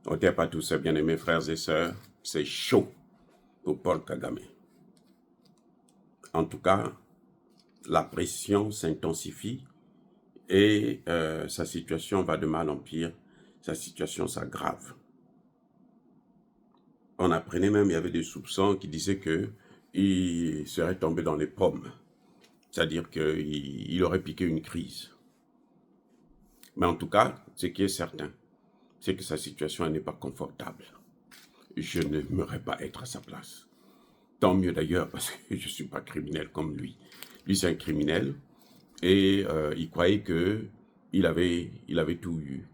Au terre pas tous, bien-aimés frères et sœurs, c'est chaud pour Paul Kagame. En tout cas, la pression s'intensifie et sa situation va de mal en pire, sa situation s'aggrave. On apprenait même, il y avait des soupçons qui disaient qu'il serait tombé dans les pommes, c'est-à-dire qu'il aurait piqué une crise. Mais en tout cas, ce qui est certain, c'est que sa situation n'est pas confortable. Je n'aimerais pas être à sa place. Tant mieux d'ailleurs, parce que je ne suis pas criminel comme lui. Lui, c'est un criminel, et il croyait qu'il avait tout eu.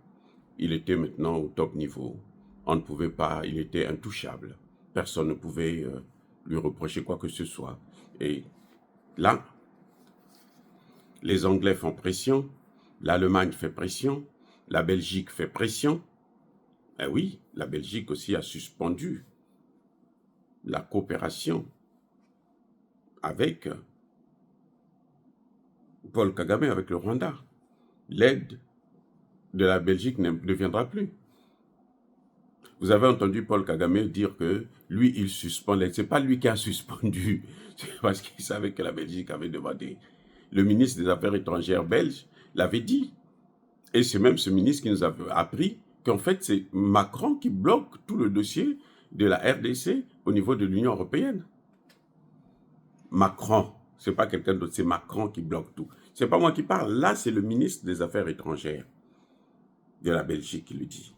Il était maintenant au top niveau. On ne pouvait pas, il était intouchable. Personne ne pouvait lui reprocher quoi que ce soit. Et là, les Anglais font pression, l'Allemagne fait pression, la Belgique fait pression. Eh oui, la Belgique aussi a suspendu la coopération avec Paul Kagame, avec le Rwanda. L'aide de la Belgique ne viendra plus. Vous avez entendu Paul Kagame dire que lui, il suspend l'aide. Ce n'est pas lui qui a suspendu, c'est parce qu'il savait que la Belgique avait demandé. Le ministre des Affaires étrangères belge l'avait dit. Et c'est même ce ministre qui nous a appris qu'en fait, c'est Macron qui bloque tout le dossier de la RDC au niveau de l'Union européenne. Macron, ce n'est pas quelqu'un d'autre, c'est Macron qui bloque tout. Ce n'est pas moi qui parle, là c'est le ministre des Affaires étrangères de la Belgique qui le dit.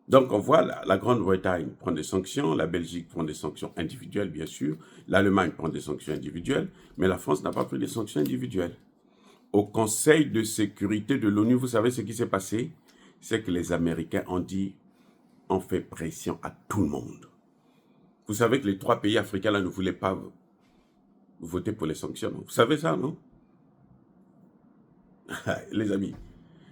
Donc on voit la Grande-Bretagne prend des sanctions, la Belgique prend des sanctions individuelles bien sûr, l'Allemagne prend des sanctions individuelles, mais la France n'a pas pris des sanctions individuelles. Au Conseil de sécurité de l'ONU, vous savez ce qui s'est passé? C'est que les Américains ont dit, on fait pression à tout le monde. Vous savez que les 3 pays africains là ne voulaient pas voter pour les sanctions. Vous savez ça, non? Les amis,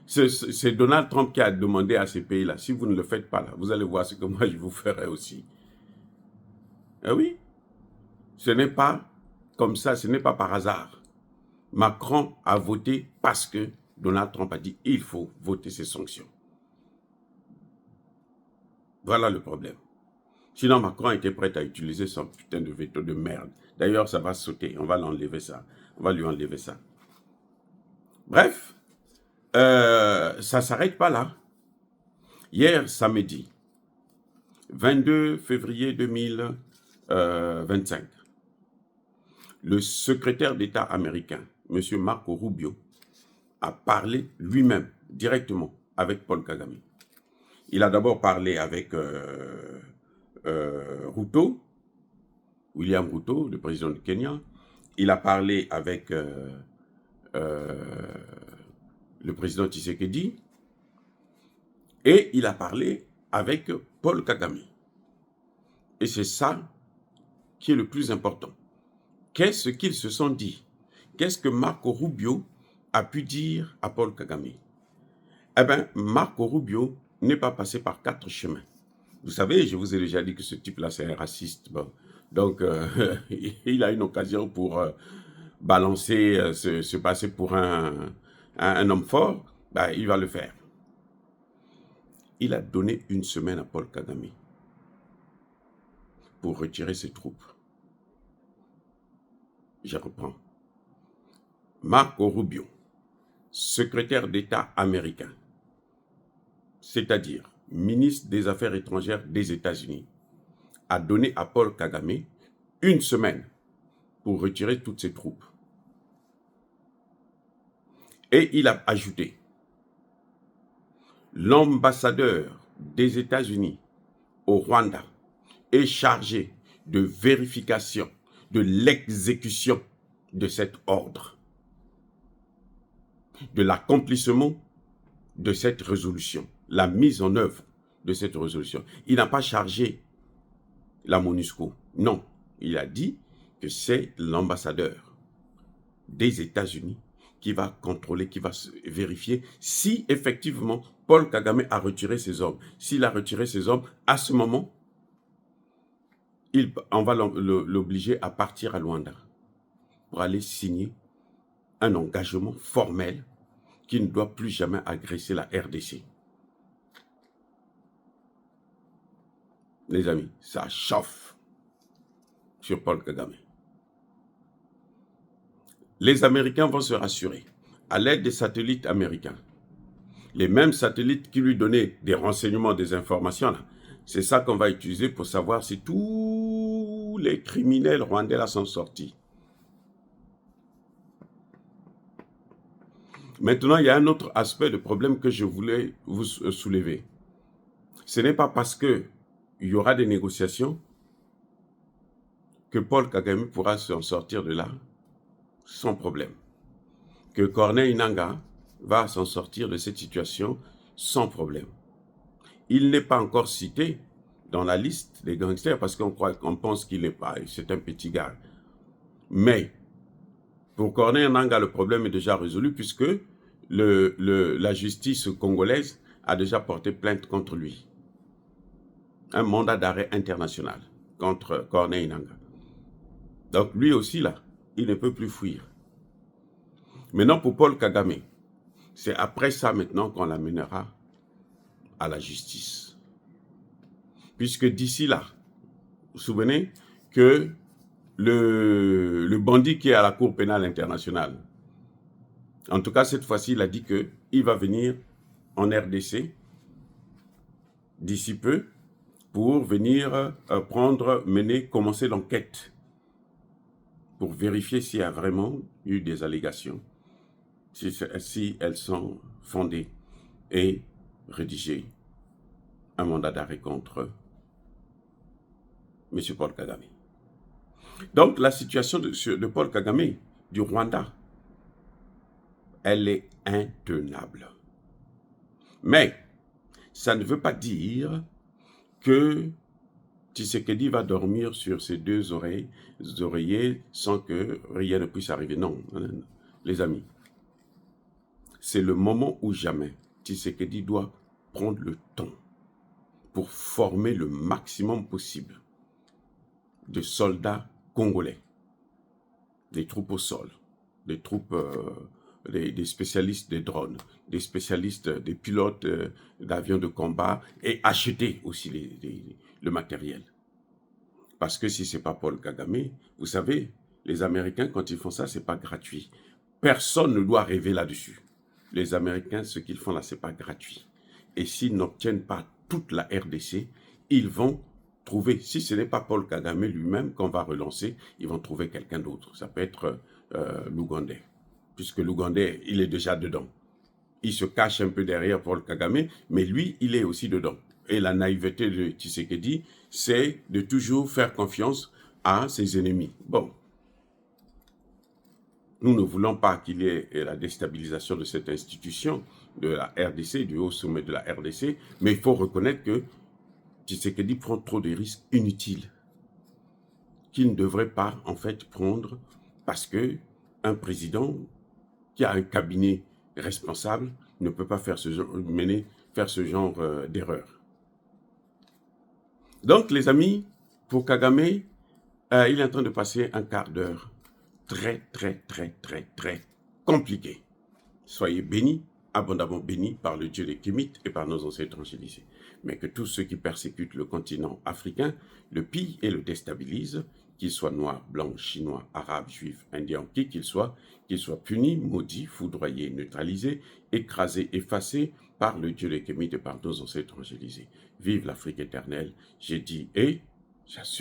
c'est Donald Trump qui a demandé à ces pays-là, si vous ne le faites pas là, vous allez voir ce que moi je vous ferai aussi. Eh oui, ce n'est pas comme ça, ce n'est pas par hasard. Macron a voté parce que Donald Trump a dit il faut voter ces sanctions. Voilà le problème. Sinon, Macron était prêt à utiliser son putain de veto de merde. D'ailleurs, ça va sauter. On va l'enlever ça. On va lui enlever ça. Bref, ça ne s'arrête pas là. Hier, samedi, 22 février 2025, le secrétaire d'État américain, M. Marco Rubio, a parlé lui-même, directement, avec Paul Kagame. Il a d'abord parlé avec Ruto, William Ruto, le président du Kenya. Il a parlé avec le président Tshisekedi. Et il a parlé avec Paul Kagame. Et c'est ça qui est le plus important. Qu'est-ce qu'ils se sont dit? Qu'est-ce que Marco Rubio a pu dire à Paul Kagame? Eh bien, Marco Rubio n'est pas passé par 4 chemins. Vous savez, je vous ai déjà dit que ce type-là, c'est un raciste. Bon. Donc, il a une occasion pour balancer, se passer pour un homme fort. Ben, il va le faire. Il a donné 1 semaine à Paul Kagame pour retirer ses troupes. Je reprends. Marco Rubio, secrétaire d'État américain, c'est-à-dire ministre des Affaires étrangères des États-Unis, a donné à Paul Kagame 1 semaine pour retirer toutes ses troupes. Et il a ajouté, l'ambassadeur des États-Unis au Rwanda est chargé de vérification de l'exécution de cet ordre, de l'accomplissement de cette résolution, la mise en œuvre de cette résolution. Il n'a pas chargé la MONUSCO. Non, il a dit que c'est l'ambassadeur des États-Unis qui va contrôler, qui va vérifier si effectivement Paul Kagame a retiré ses hommes. S'il a retiré ses hommes, à ce moment, on va l'obliger à partir à Luanda pour aller signer un engagement formel qui ne doit plus jamais agresser la RDC. les amis, ça chauffe sur Paul Kagame. Les Américains vont se rassurer à l'aide des satellites américains. Les mêmes satellites qui lui donnaient des renseignements, des informations, là, c'est ça qu'on va utiliser pour savoir si tous les criminels rwandais là sont sortis. Maintenant, il y a un autre aspect de problème que je voulais vous soulever. Ce n'est pas parce qu'il y aura des négociations que Paul Kagame pourra s'en sortir de là sans problème. Que Corneille Nangaa va s'en sortir de cette situation sans problème. Il n'est pas encore cité dans la liste des gangsters parce qu'on pense qu'il n'est pas, c'est un petit gars. Mais pour Corneille Nangaa, le problème est déjà résolu puisque la justice congolaise a déjà porté plainte contre lui. Un mandat d'arrêt international contre Corneille Nangaa. Donc lui aussi là, il ne peut plus fuir. Maintenant pour Paul Kagame, c'est après ça maintenant qu'on l'amènera à la justice. Puisque d'ici là, vous vous souvenez que le bandit qui est à la Cour pénale internationale, en tout cas cette fois-ci, il a dit qu'il va venir en RDC d'ici peu pour venir commencer l'enquête pour vérifier s'il y a vraiment eu des allégations, si elles sont fondées, et rédiger un mandat d'arrêt contre M. Paul Kagame. Donc la situation de Paul Kagame du Rwanda, elle est intenable. Mais ça ne veut pas dire que Tshisekedi va dormir sur ses deux oreillers sans que rien ne puisse arriver. Non, les amis. C'est le moment où jamais Tshisekedi doit prendre le temps pour former le maximum possible de soldats congolais, des troupes au sol, des troupes, des spécialistes des drones, des spécialistes, des pilotes d'avions de combat et acheter aussi le matériel. Parce que si ce n'est pas Paul Kagame, vous savez, les Américains, quand ils font ça, ce n'est pas gratuit. Personne ne doit rêver là-dessus. Les Américains, ce qu'ils font là, ce n'est pas gratuit. Et s'ils n'obtiennent pas toute la RDC, ils vont trouver, si ce n'est pas Paul Kagame lui-même qu'on va relancer, ils vont trouver quelqu'un d'autre. Ça peut être l'Ougandais, puisque l'Ougandais, il est déjà dedans. Il se cache un peu derrière Paul Kagame, mais lui, il est aussi dedans. Et la naïveté de Tshisekedi, c'est de toujours faire confiance à ses ennemis. Bon, nous ne voulons pas qu'il y ait la déstabilisation de cette institution, de la RDC, du haut sommet de la RDC, mais il faut reconnaître que Tshisekedi prend trop de risques inutiles qu'il ne devrait pas en fait prendre parce qu'un président qui a un cabinet responsable ne peut pas faire ce genre d'erreur. Donc les amis, pour Kagame, il est en train de passer un quart d'heure très compliqué. Soyez bénis, abondamment bénis par le Dieu des Kémites et par nos ancêtres angélisés. Mais que tous ceux qui persécutent le continent africain le pillent et le déstabilisent, qu'ils soient noirs, blancs, chinois, arabes, juifs, indiens, qui qu'ils soient punis, maudits, foudroyés, neutralisés, écrasés, effacés par le Dieu des Kémites et par nos ancêtres angélisés. Vive l'Afrique éternelle, j'ai dit et j'assume.